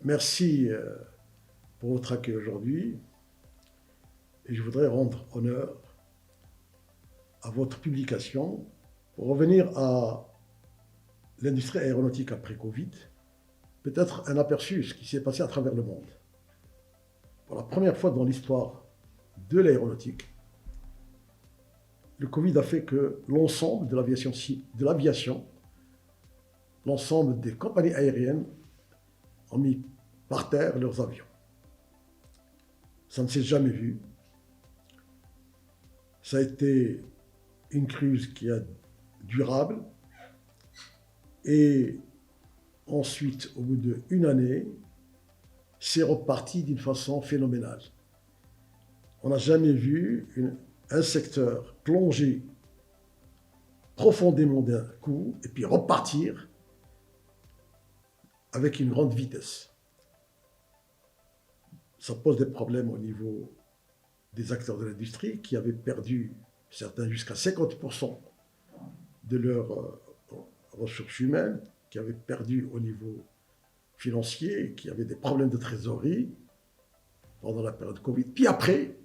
Merci pour votre accueil aujourd'hui et je voudrais rendre honneur à votre publication pour revenir à l'industrie aéronautique après Covid, peut-être un aperçu de ce qui s'est passé à travers le monde. Pour la première fois dans l'histoire de l'aéronautique, le Covid a fait que l'ensemble de l'aviation, l'ensemble des compagnies aériennes ont mis par terre leurs avions. Ça ne s'est jamais vu. Ça a été une crise qui est durable. Et ensuite, au bout d'une année, c'est reparti d'une façon phénoménale. On n'a jamais vu un secteur plonger profondément d'un coup et puis repartir avec une grande vitesse. Ça pose des problèmes au niveau des acteurs de l'industrie qui avaient perdu, certains jusqu'à 50% de leurs ressources humaines, qui avaient perdu au niveau financier, qui avaient des problèmes de trésorerie pendant la période Covid. Puis après,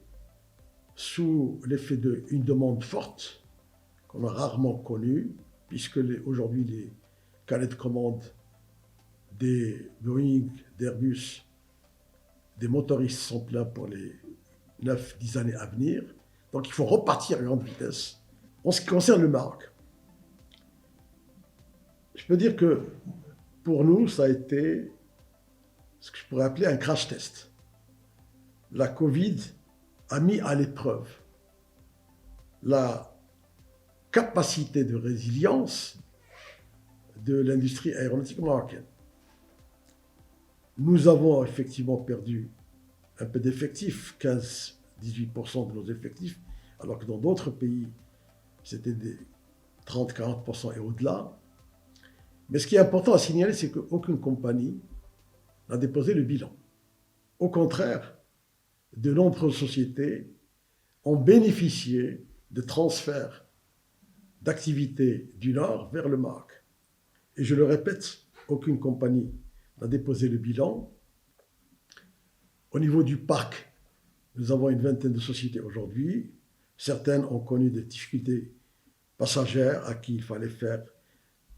sous l'effet d'une demande forte qu'on a rarement connue, puisque aujourd'hui les carnets de commande des Boeing, d'Airbus, des motoristes sont pleins pour les 9-10 années à venir. Donc il faut repartir à grande vitesse. En ce qui concerne le Maroc, je peux dire que pour nous, ça a été ce que je pourrais appeler un crash test. La Covid a mis à l'épreuve la capacité de résilience de l'industrie aéronautique marocaine. Nous avons effectivement perdu un peu d'effectifs, 15-18% de nos effectifs, alors que dans d'autres pays, c'était des 30-40% et au-delà. Mais ce qui est important à signaler, c'est qu'aucune compagnie n'a déposé le bilan. Au contraire, de nombreuses sociétés ont bénéficié de transferts d'activités du Nord vers le Maroc. Et je le répète, aucune compagnie n'a déposé le bilan. Au niveau du parc, nous avons une vingtaine de sociétés aujourd'hui. Certaines ont connu des difficultés passagères à qui il fallait faire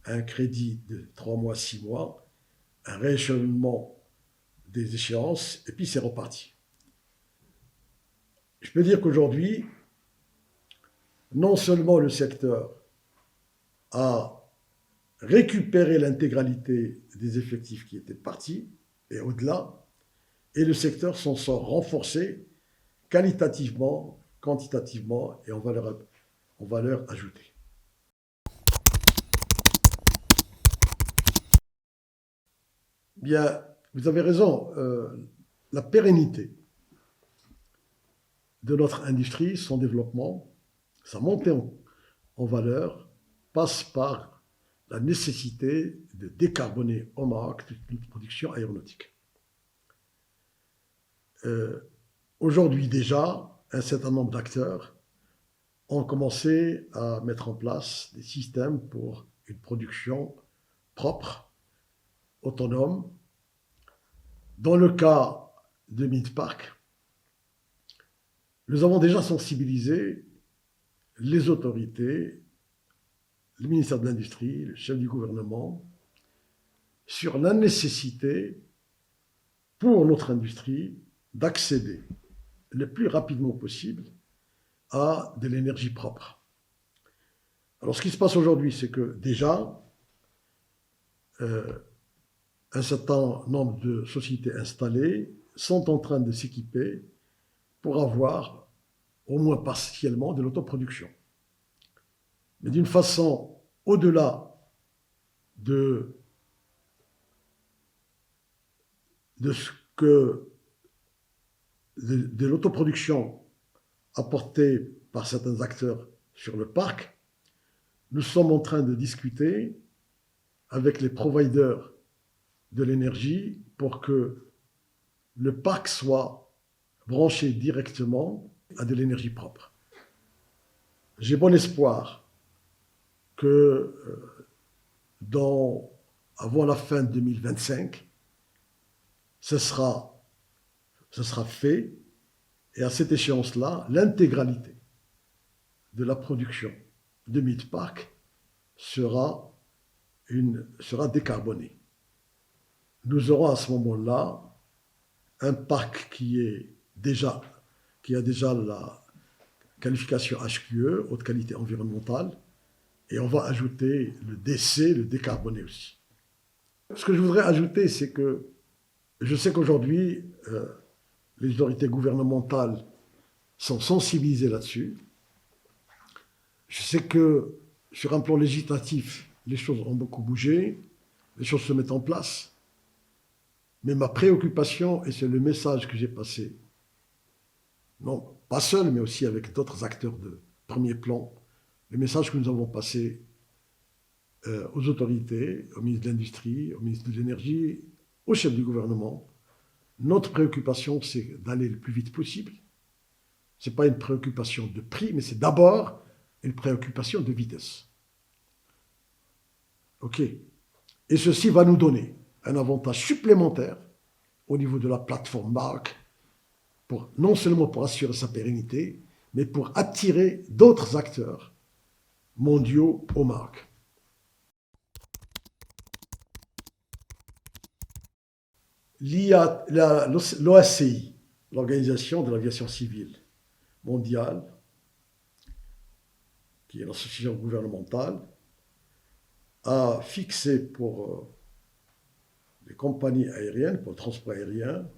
un crédit de 3 mois, 6 mois, un rééchelonnement des échéances, et puis c'est reparti. Je peux dire qu'aujourd'hui, non seulement le secteur a récupéré l'intégralité des effectifs qui étaient partis, et au-delà, et le secteur s'en sort renforcé qualitativement, quantitativement et en valeur ajoutée. Bien, vous avez raison, la pérennité de notre industrie, son développement, sa montée en valeur passe par la nécessité de décarboner au Maroc toute notre production aéronautique. Aujourd'hui déjà, un certain nombre d'acteurs ont commencé à mettre en place des systèmes pour une production propre, autonome. Dans le cas de Midpark, nous avons déjà sensibilisé les autorités, le ministère de l'Industrie, le chef du gouvernement, sur la nécessité pour notre industrie d'accéder le plus rapidement possible à de l'énergie propre. Alors ce qui se passe aujourd'hui, c'est que déjà, un certain nombre de sociétés installées sont en train de s'équiper pour avoir, au moins partiellement, de l'autoproduction. Mais d'une façon au-delà de ce que de l'autoproduction apportée par certains acteurs sur le parc, nous sommes en train de discuter avec les providers de l'énergie pour que le parc soit branché directement à de l'énergie propre. J'ai bon espoir que avant la fin de 2025, ce sera fait, et à cette échéance-là, l'intégralité de la production de Midpark sera décarbonée. Nous aurons à ce moment-là un parc qui a déjà la qualification HQE, haute qualité environnementale, et on va ajouter le DC, le décarboné aussi. Ce que je voudrais ajouter, c'est que je sais qu'aujourd'hui, les autorités gouvernementales sont sensibilisées là-dessus. Je sais que sur un plan législatif, les choses ont beaucoup bougé, les choses se mettent en place. Mais ma préoccupation, et c'est le message que j'ai passé, non pas seul, mais aussi avec d'autres acteurs de premier plan, le message que nous avons passé aux autorités, au ministre de l'Industrie, au ministre de l'Énergie, au chef du gouvernement, notre préoccupation, c'est d'aller le plus vite possible. Ce n'est pas une préoccupation de prix, mais c'est d'abord une préoccupation de vitesse. OK. Et ceci va nous donner un avantage supplémentaire au niveau de la plateforme marque, non seulement pour assurer sa pérennité, mais pour attirer d'autres acteurs mondiaux aux marques. L'OACI, l'Organisation de l'Aviation Civile Mondiale, qui est l'association gouvernementale, a fixé pour les compagnies aériennes, pour le transport aérien,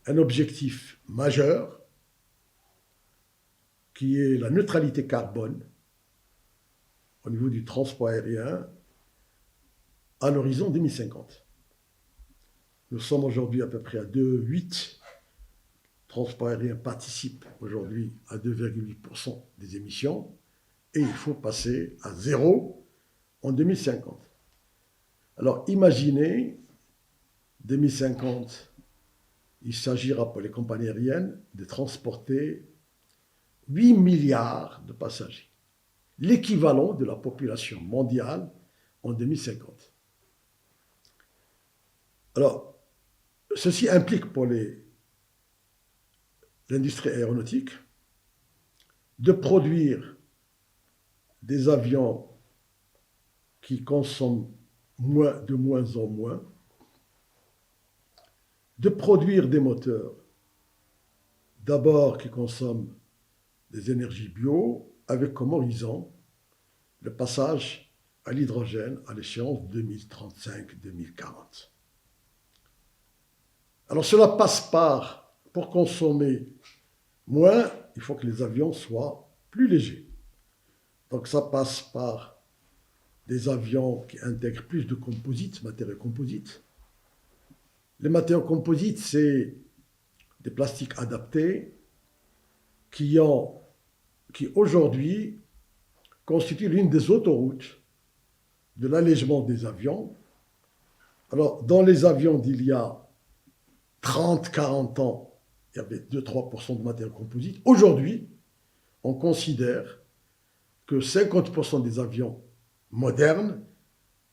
un objectif majeur qui est la neutralité carbone au niveau du transport aérien à l'horizon 2050. Nous sommes aujourd'hui à peu près à 2,8. Le transport aérien participe aujourd'hui à 2,8% des émissions et il faut passer à 0 en 2050. Alors imaginez, 2050, il s'agira pour les compagnies aériennes de transporter 8 milliards de passagers, l'équivalent de la population mondiale en 2050. Alors, ceci implique pour l'industrie aéronautique de produire des avions qui consomment de moins en moins, de produire des moteurs d'abord qui consomment des énergies bio, avec comme horizon le passage à l'hydrogène à l'échéance 2035-2040. Alors cela passe par, pour consommer moins, il faut que les avions soient plus légers. Donc ça passe par des avions qui intègrent plus de composites, matériaux composites. Les matériaux composites, c'est des plastiques adaptés qui aujourd'hui constituent l'une des autoroutes de l'allègement des avions. Alors, dans les avions d'il y a 30-40 ans, il y avait 2-3% de matériaux composites. Aujourd'hui, on considère que 50% des avions modernes,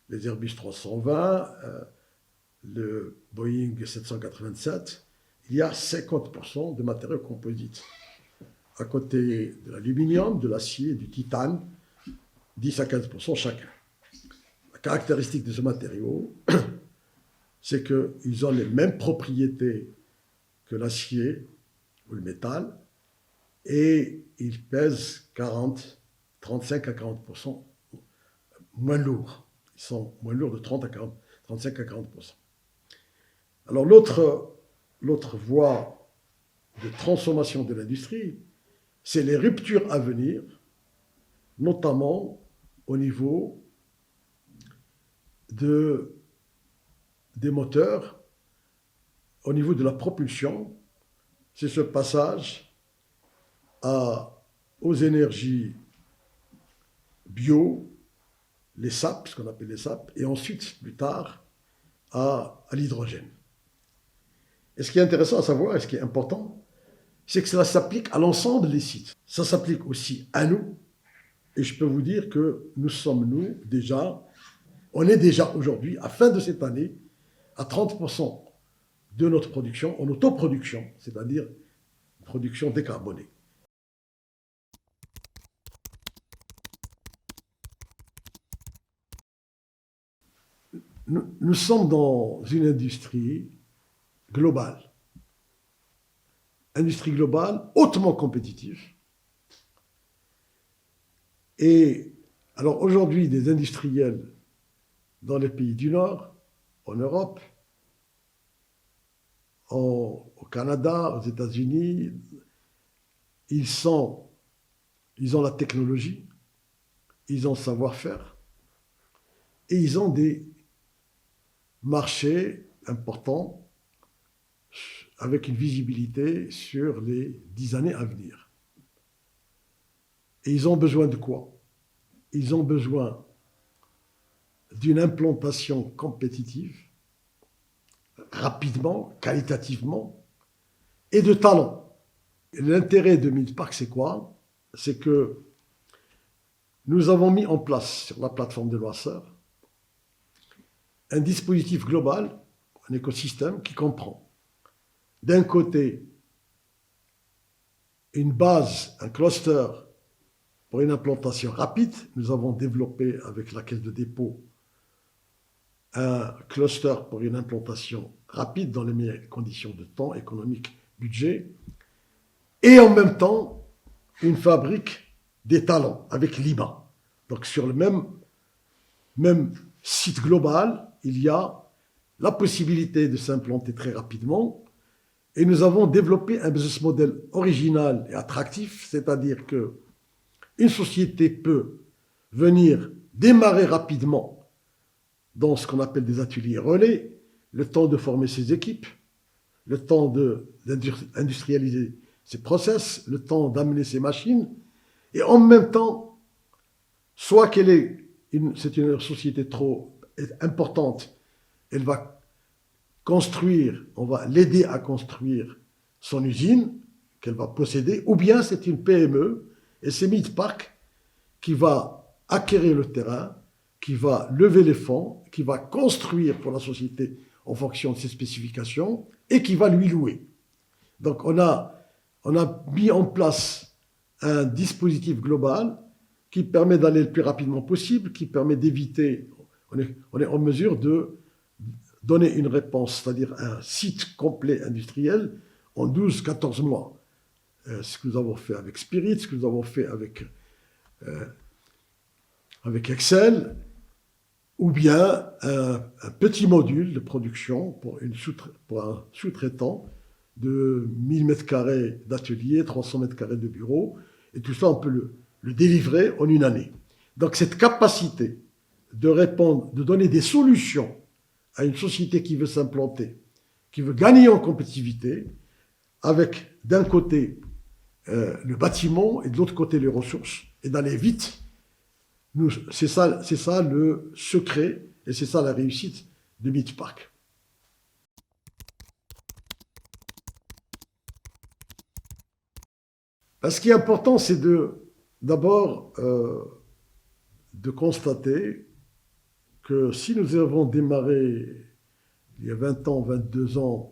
les Airbus 320, le Boeing 787, il y a 50% de matériaux composites. À côté de l'aluminium, de l'acier, du titane, 10 à 15% chacun. La caractéristique de ce matériau, c'est qu'ils ont les mêmes propriétés que l'acier ou le métal et ils pèsent 35 à 40% moins lourds. Ils sont moins lourds de 35 à 40%. Alors l'autre voie de transformation de l'industrie, c'est les ruptures à venir, notamment au niveau des moteurs, au niveau de la propulsion. C'est ce passage aux énergies bio, les SAP, ce qu'on appelle les SAP, et ensuite, plus tard, à l'hydrogène. Et ce qui est intéressant à savoir, et ce qui est important, c'est que cela s'applique à l'ensemble des sites. Ça s'applique aussi à nous. Et je peux vous dire que on est déjà aujourd'hui, à fin de cette année, à 30% de notre production en autoproduction, c'est-à-dire production décarbonée. Nous sommes dans une industrie globale hautement compétitive. Et alors aujourd'hui, des industriels dans les pays du Nord, en Europe, au Canada, aux États-Unis, ils ont la technologie, ils ont le savoir-faire et ils ont des marchés importants avec une visibilité sur les 10 années à venir. Et ils ont besoin de quoi? Ils ont besoin d'une implantation compétitive, rapidement, qualitativement, et de talent. Et l'intérêt de Midpark, c'est quoi? C'est que nous avons mis en place sur la plateforme de Loisseur un dispositif global, un écosystème qui comprend d'un côté une base, un cluster pour une implantation rapide. Nous avons développé avec la Caisse de dépôt un cluster pour une implantation rapide dans les meilleures conditions de temps, économique, budget, et en même temps une fabrique des talents avec l'IMA. Donc sur le même site global, il y a la possibilité de s'implanter très rapidement. Et nous avons développé un business model original et attractif, c'est-à-dire que une société peut venir démarrer rapidement dans ce qu'on appelle des ateliers relais, le temps de former ses équipes, le temps d'industrialiser ses process, le temps d'amener ses machines, et en même temps, soit c'est une société trop importante, elle va construire, on va l'aider à construire son usine qu'elle va posséder, ou bien c'est une PME, et c'est Midpark qui va acquérir le terrain, qui va lever les fonds, qui va construire pour la société en fonction de ses spécifications, et qui va lui louer. Donc on a mis en place un dispositif global qui permet d'aller le plus rapidement possible, qui permet d'éviter, on est en mesure de donner une réponse, c'est-à-dire un site complet industriel en 12-14 mois. Ce que nous avons fait avec Spirit, ce que nous avons fait avec Excel, ou bien un petit module de production pour un sous-traitant de 1000 m² d'atelier, 300 m² de bureau, et tout ça, on peut le délivrer en une année. Donc cette capacité de répondre, de donner des solutions à une société qui veut s'implanter, qui veut gagner en compétitivité, avec d'un côté le bâtiment et de l'autre côté les ressources, et d'aller vite, c'est ça le secret, et c'est ça la réussite de Midpark. Ce qui est important, c'est d'abord de constater que si nous avons démarré il y a 20 ans, 22 ans,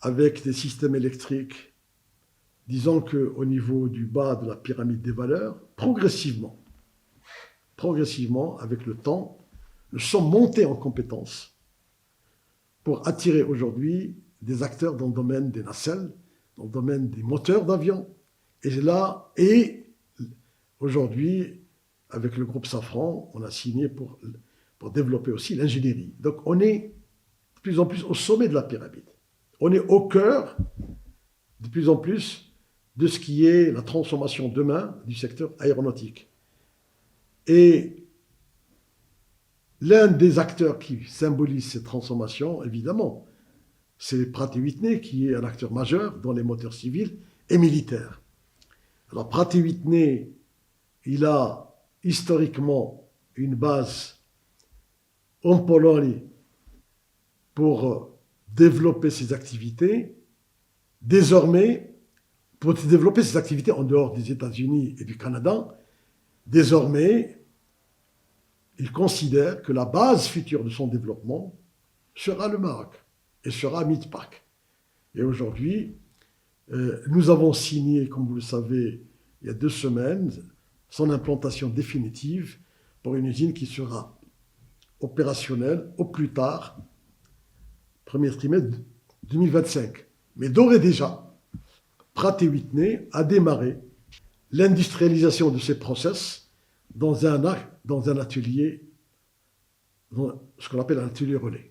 avec des systèmes électriques, disons qu'au niveau du bas de la pyramide des valeurs, progressivement, avec le temps, nous sommes montés en compétences pour attirer aujourd'hui des acteurs dans le domaine des nacelles, dans le domaine des moteurs d'avion. Et aujourd'hui, avec le groupe Safran, on a signé pour développer aussi l'ingénierie. Donc on est de plus en plus au sommet de la pyramide. On est au cœur, de plus en plus, de ce qui est la transformation demain du secteur aéronautique. Et l'un des acteurs qui symbolise cette transformation, évidemment, c'est Pratt & Whitney, qui est un acteur majeur dans les moteurs civils et militaires. Alors Pratt & Whitney, il a historiquement une base en Pologne pour développer ses activités. Désormais, pour développer ses activités en dehors des États-Unis et du Canada, désormais, il considère que la base future de son développement sera le Maroc. et sera mid-pack. Et aujourd'hui, nous avons signé, comme vous le savez, il y a 2 semaines, son implantation définitive pour une usine qui sera opérationnelle au plus tard, premier trimestre 2025. Mais d'ores et déjà, Pratt & Whitney a démarré l'industrialisation de ces process dans un atelier, ce qu'on appelle un atelier relais.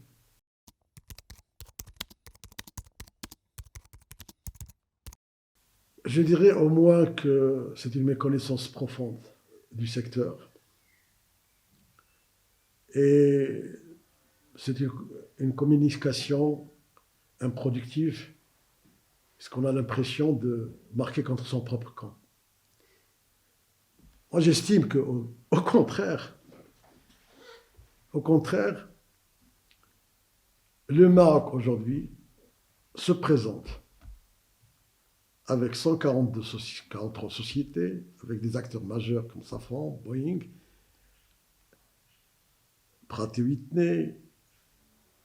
Je dirais au moins que c'est une méconnaissance profonde du secteur. Et c'est une communication improductive, parce qu'on a l'impression de marquer contre son propre camp. Moi, j'estime qu'au contraire, le Maroc aujourd'hui se présente avec 143 sociétés, avec des acteurs majeurs comme Safran, Boeing, Pratt & Whitney,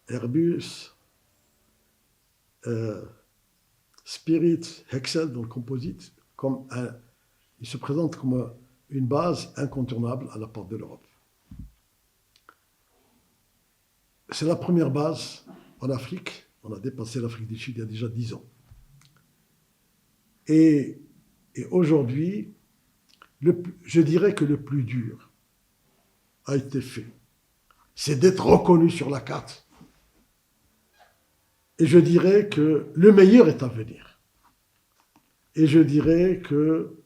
Airbus, Spirit, Hexcel dans le composite, il se présente comme une base incontournable à la porte de l'Europe. C'est la première base en Afrique. On a dépassé l'Afrique du Sud il y a déjà 10 ans. Et aujourd'hui, je dirais que le plus dur a été fait. C'est d'être reconnu sur la carte. Et je dirais que le meilleur est à venir. Et je dirais que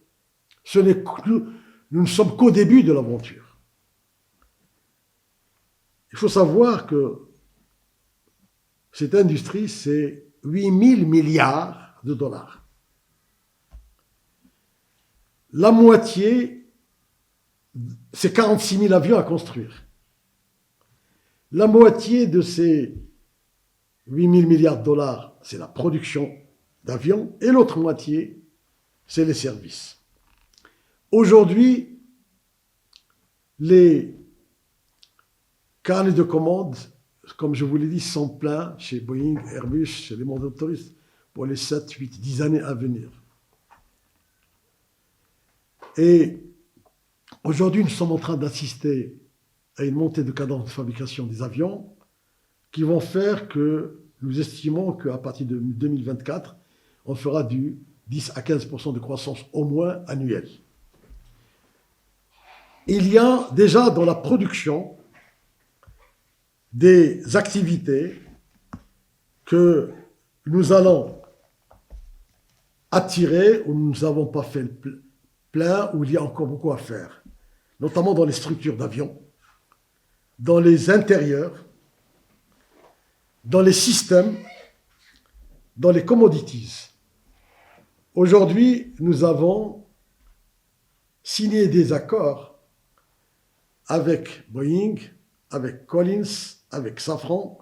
nous ne sommes qu'au début de l'aventure. Il faut savoir que cette industrie, c'est 8 000 milliards de dollars. La moitié, c'est 46 000 avions à construire. La moitié de ces 8 000 milliards de dollars, c'est la production d'avions, et l'autre moitié, c'est les services. Aujourd'hui, les carnets de commandes, comme je vous l'ai dit, sont pleins chez Boeing, Airbus, chez les motoristes, pour les 7, 8, 10 années à venir. Et aujourd'hui, nous sommes en train d'assister à une montée de cadence de fabrication des avions qui vont faire que nous estimons qu'à partir de 2024, on fera du 10 à 15% de croissance au moins annuelle. Il y a déjà dans la production des activités que nous allons attirer où nous n'avons pas fait le plein, où il y a encore beaucoup à faire, notamment dans les structures d'avions, dans les intérieurs, dans les systèmes, dans les commodities. Aujourd'hui, nous avons signé des accords avec Boeing, avec Collins, avec Safran,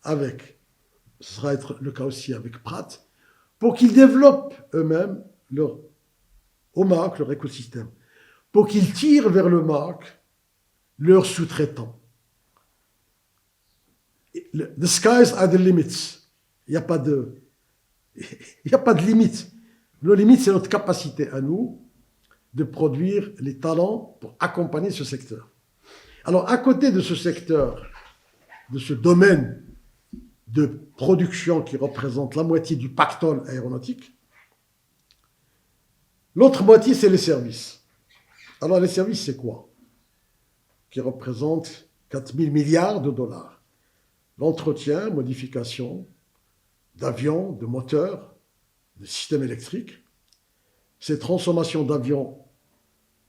ce sera être le cas aussi avec Pratt, pour qu'ils développent eux-mêmes au Maroc leur écosystème, pour qu'ils tirent vers le Maroc leurs sous-traitants. The skies are the limits. Il n'y a pas de limite. Le limite, c'est notre capacité à nous de produire les talents pour accompagner ce secteur. Alors, à côté de ce secteur, de ce domaine de production qui représente la moitié du pactole aéronautique, l'autre moitié, c'est les services. Alors, les services, c'est quoi? Qui représentent 4 000 milliards de dollars. L'entretien, modification d'avions, de moteurs, de systèmes électriques, ces transformations d'avions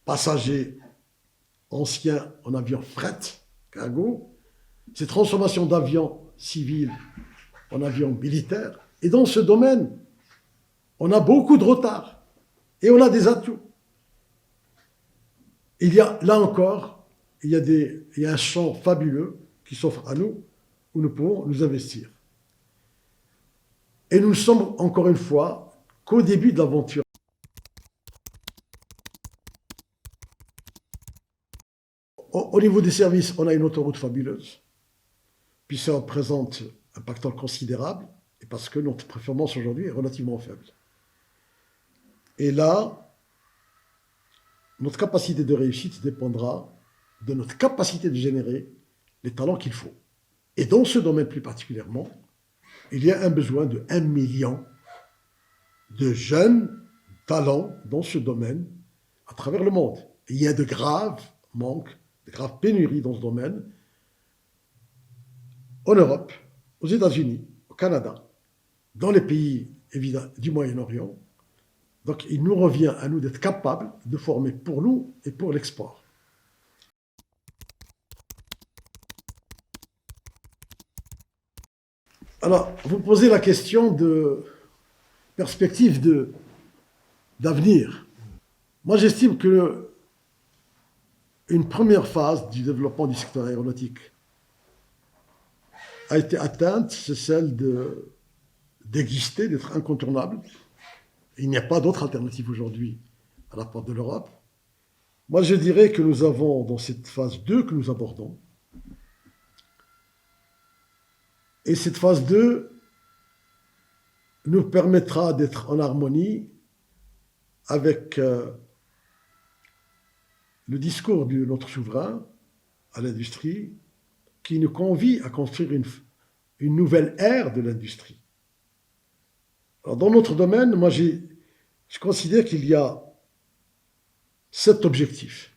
passagers anciens en avions fret, cargo, ces transformations d'avions civils en avions militaires. Et dans ce domaine, on a beaucoup de retard et on a des atouts. Il y a, là encore, il y a un champ fabuleux qui s'offre à nous, où nous pouvons nous investir. Et nous ne sommes, encore une fois, qu'au début de l'aventure. Au niveau des services, on a une autoroute fabuleuse, puis ça représente impactant considérable, et parce que notre performance aujourd'hui est relativement faible. Et là, notre capacité de réussite dépendra de notre capacité de générer les talents qu'il faut. Et dans ce domaine plus particulièrement, il y a un besoin de 1 million de jeunes talents dans ce domaine à travers le monde. Et il y a de graves manques, de graves pénuries dans ce domaine en Europe, aux États-Unis, au Canada, dans les pays évidemment du Moyen-Orient. Donc il nous revient à nous d'être capables de former pour nous et pour l'export. Alors, vous posez la question de perspective d'avenir. Moi, j'estime que une première phase du développement du secteur aéronautique a été atteinte, c'est celle d'exister, d'être incontournable. Il n'y a pas d'autre alternative aujourd'hui à la porte de l'Europe. Moi, je dirais que nous avons, dans cette phase 2 que nous abordons, et cette phase 2 nous permettra d'être en harmonie avec le discours de notre souverain à l'industrie qui nous convie à construire une nouvelle ère de l'industrie. Alors, dans notre domaine, moi, je considère qu'il y a 7 objectifs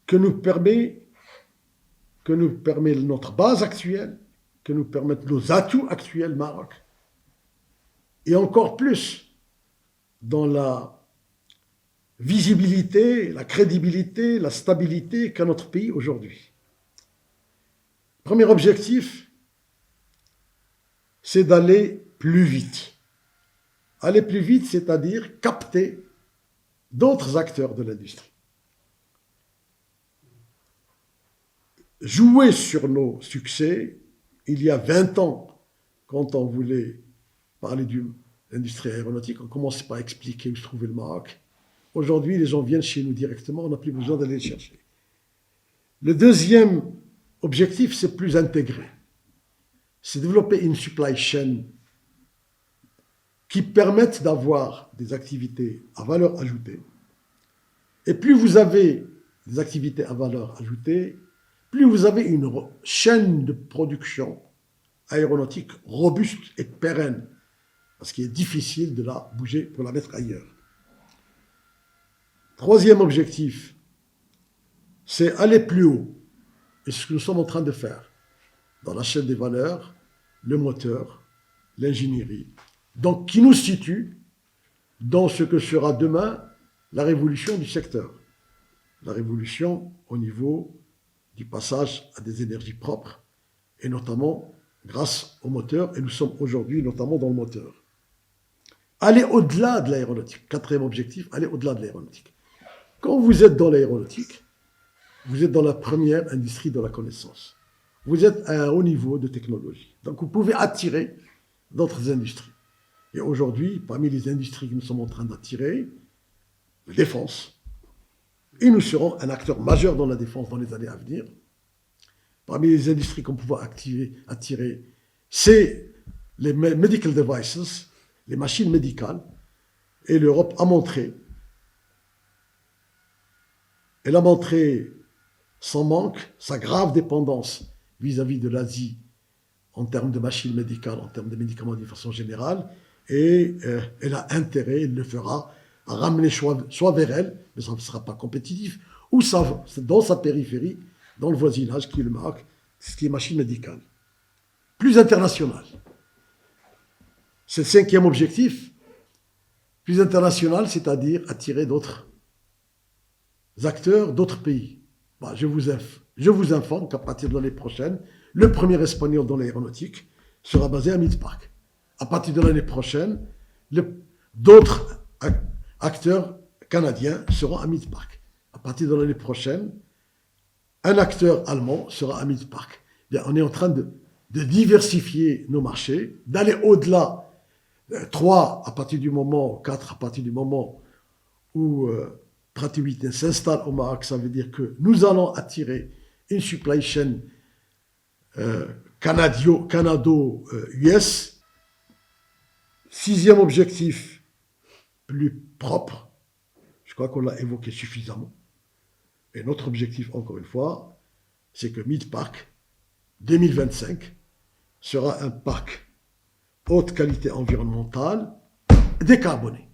que nous permet notre base actuelle, que nous permettent nos atouts actuels Maroc, et encore plus dans la visibilité, la crédibilité, la stabilité qu'a notre pays aujourd'hui. Premier objectif, c'est d'aller plus vite. Aller plus vite, c'est-à-dire capter d'autres acteurs de l'industrie. Jouer sur nos succès, il y a 20 ans, quand on voulait parler de l'industrie aéronautique, on commençait par expliquer où se trouvait le Maroc. Aujourd'hui, les gens viennent chez nous directement, on n'a plus besoin d'aller les chercher. Le deuxième objectif, c'est plus intégré. C'est développer une supply chain qui permette d'avoir des activités à valeur ajoutée. Et plus vous avez des activités à valeur ajoutée, plus vous avez une chaîne de production aéronautique robuste et pérenne, parce qu'il est difficile de la bouger pour la mettre ailleurs. Troisième objectif, c'est aller plus haut. Et ce que nous sommes en train de faire dans la chaîne des valeurs, le moteur, l'ingénierie, donc qui nous situe dans ce que sera demain la révolution du secteur. La révolution au niveau du passage à des énergies propres, et notamment grâce au moteur, et nous sommes aujourd'hui notamment dans le moteur. Aller au-delà de l'aéronautique. Quatrième objectif, aller au-delà de l'aéronautique. Quand vous êtes dans l'aéronautique, vous êtes dans la première industrie de la connaissance. Vous êtes à un haut niveau de technologie. Donc vous pouvez attirer d'autres industries. Et aujourd'hui, parmi les industries que nous sommes en train d'attirer, la défense. Et nous serons un acteur majeur dans la défense dans les années à venir. Parmi les industries qu'on peut attirer, c'est les medical devices, les machines médicales. Et l'Europe a montré, elle a montré son manque, sa grave dépendance vis-à-vis de l'Asie en termes de machines médicales, en termes de médicaments de façon générale, et elle a intérêt, elle le fera, à ramener soit vers elle, mais ça ne sera pas compétitif, ou ça, dans sa périphérie, dans le voisinage qui est le Maroc, ce qui est machine médicale. Plus international. C'est le cinquième objectif. Plus international, c'est-à-dire attirer d'autres acteurs, d'autres pays. Bah, je vous informe qu'à partir de l'année prochaine, le premier espagnol dans l'aéronautique sera basé à Midpark. À partir de l'année prochaine, d'autres acteurs canadiens seront à Midpark. À partir de l'année prochaine, un acteur allemand sera à Midpark. On est en train de diversifier nos marchés, d'aller au-delà. 3 à partir du moment, 4 à partir du moment où Pratt & Whitney s'installe au Maroc, ça veut dire que nous allons attirer une supply chain canado-US. Sixième objectif, plus propre. Je crois qu'on l'a évoqué suffisamment. Et notre objectif, encore une fois, c'est que Mid-Park 2025 sera un parc haute qualité environnementale décarboné.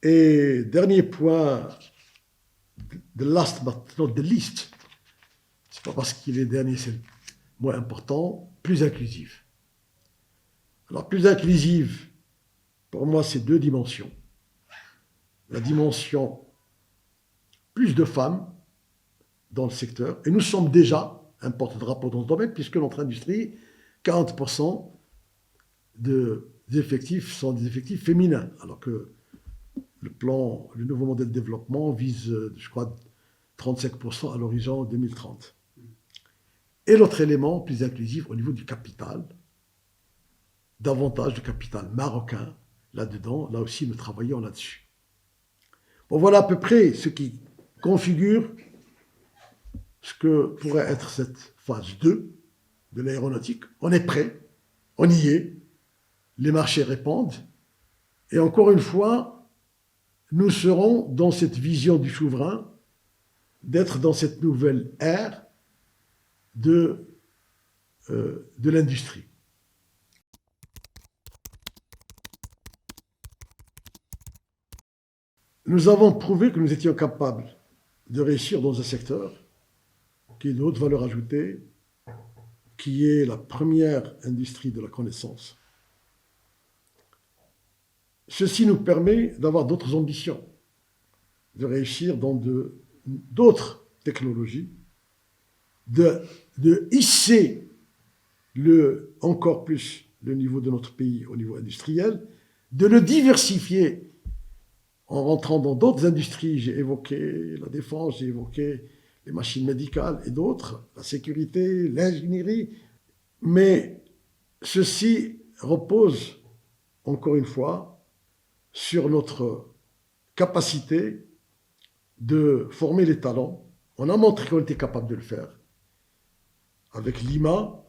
Et dernier point, the last but not the least, c'est pas parce qu'il est dernier, c'est le moins important, plus inclusive. Alors, plus inclusive, pour moi, c'est deux dimensions. La dimension plus de femmes dans le secteur, et nous sommes déjà un porte-drapeau dans ce domaine, puisque notre industrie, 40% des effectifs sont des effectifs féminins, alors que le nouveau modèle de développement vise, je crois, 35% à l'horizon 2030. Et l'autre élément plus inclusif au niveau du capital, davantage de capital marocain là-dedans. Là aussi, nous travaillons là-dessus. Bon, voilà à peu près ce qui configure ce que pourrait être cette phase 2 de l'aéronautique. On est prêt, on y est, les marchés répondent. Et encore une fois, nous serons dans cette vision du souverain, d'être dans cette nouvelle ère de l'industrie. Nous avons prouvé que nous étions capables de réussir dans un secteur qui est de haute valeur ajoutée, qui est la première industrie de la connaissance. Ceci nous permet d'avoir d'autres ambitions, de réussir dans d'autres technologies, de hisser encore plus le niveau de notre pays au niveau industriel, de le diversifier en rentrant dans d'autres industries. J'ai évoqué la défense, j'ai évoqué les machines médicales et d'autres, la sécurité, l'ingénierie, mais ceci repose, encore une fois, sur notre capacité de former les talents. On a montré qu'on était capable de le faire. Avec l'IMA,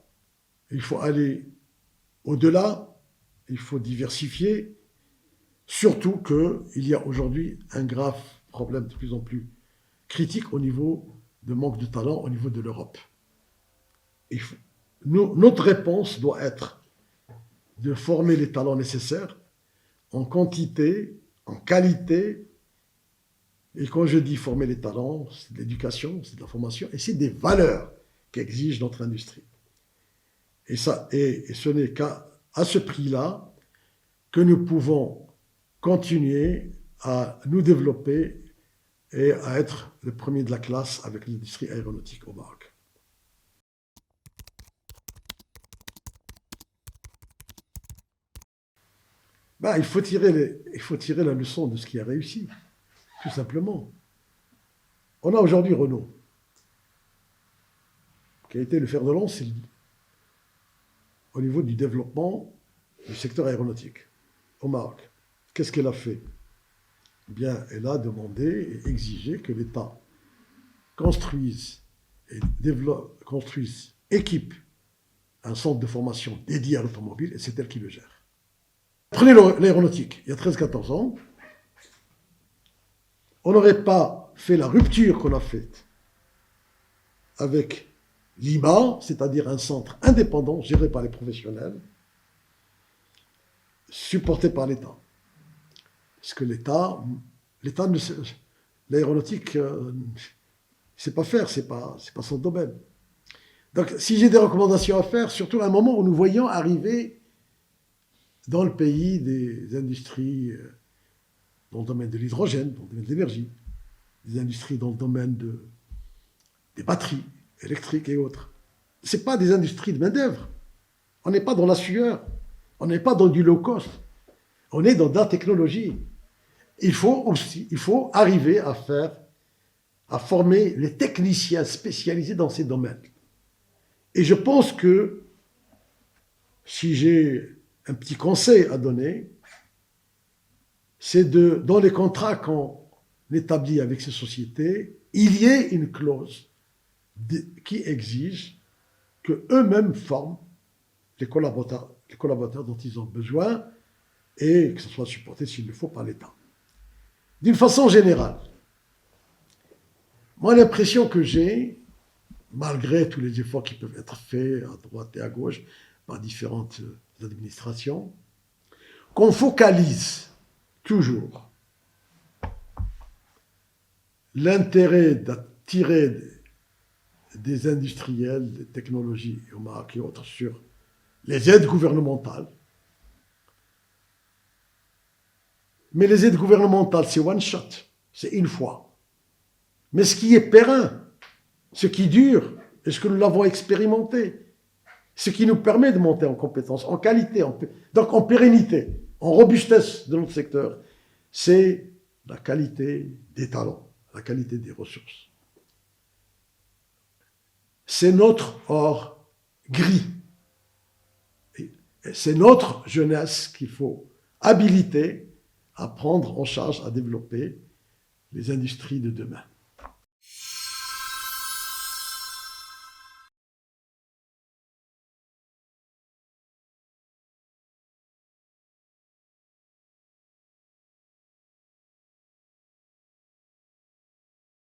il faut aller au-delà, il faut diversifier, surtout qu'il y a aujourd'hui un grave problème de plus en plus critique au niveau de manque de talent au niveau de l'Europe. Notre réponse doit être de former les talents nécessaires en quantité, en qualité. Et quand je dis former les talents, c'est de l'éducation, c'est de la formation, et c'est des valeurs qu'exige notre industrie. Et ce n'est qu'à ce prix-là que nous pouvons continuer à nous développer et à être le premier de la classe avec l'industrie aéronautique au Maroc. Il faut tirer la leçon de ce qui a réussi, tout simplement. On a aujourd'hui Renault, qui a été le fer de lance au niveau du développement du secteur aéronautique au Maroc. Qu'est-ce qu'elle a fait? Eh bien, elle a demandé et exigé que l'État construise, équipe un centre de formation dédié à l'automobile, et c'est elle qui le gère. Prenez l'aéronautique, il y a 13-14 ans, on n'aurait pas fait la rupture qu'on a faite avec l'IMA, c'est-à-dire un centre indépendant, géré par les professionnels, supporté par l'État. Parce que l'aéronautique, il ne sait pas faire, c'est pas son domaine. Donc, si j'ai des recommandations à faire, surtout à un moment où nous voyons arriver dans le pays des industries dans le domaine de l'hydrogène, dans le domaine de l'énergie, des industries dans le domaine des batteries électriques et autres. Ce n'est pas des industries de main-d'œuvre. On n'est pas dans la sueur. On n'est pas dans du low cost. On est dans de la technologie. Il faut arriver à former les techniciens spécialisés dans ces domaines. Et je pense que si j'ai un petit conseil à donner, c'est dans les contrats qu'on établit avec ces sociétés, il y ait une clause qui exige qu'eux-mêmes forment les collaborateurs dont ils ont besoin et que ce soit supporté s'il le faut par l'État. D'une façon générale, moi l'impression que j'ai, malgré tous les efforts qui peuvent être faits à droite et à gauche par différentes administrations, qu'on focalise toujours l'intérêt d'attirer des industriels, des technologies au Maroc et autres sur les aides gouvernementales. Mais les aides gouvernementales, c'est one shot, c'est une fois. Mais ce qui est périn, ce qui dure, est ce que nous l'avons expérimenté, ce qui nous permet de monter en compétence, en qualité, donc en pérennité, en robustesse de notre secteur, c'est la qualité des talents, la qualité des ressources. C'est notre or gris. Et c'est notre jeunesse qu'il faut habiliter à prendre en charge, à développer les industries de demain.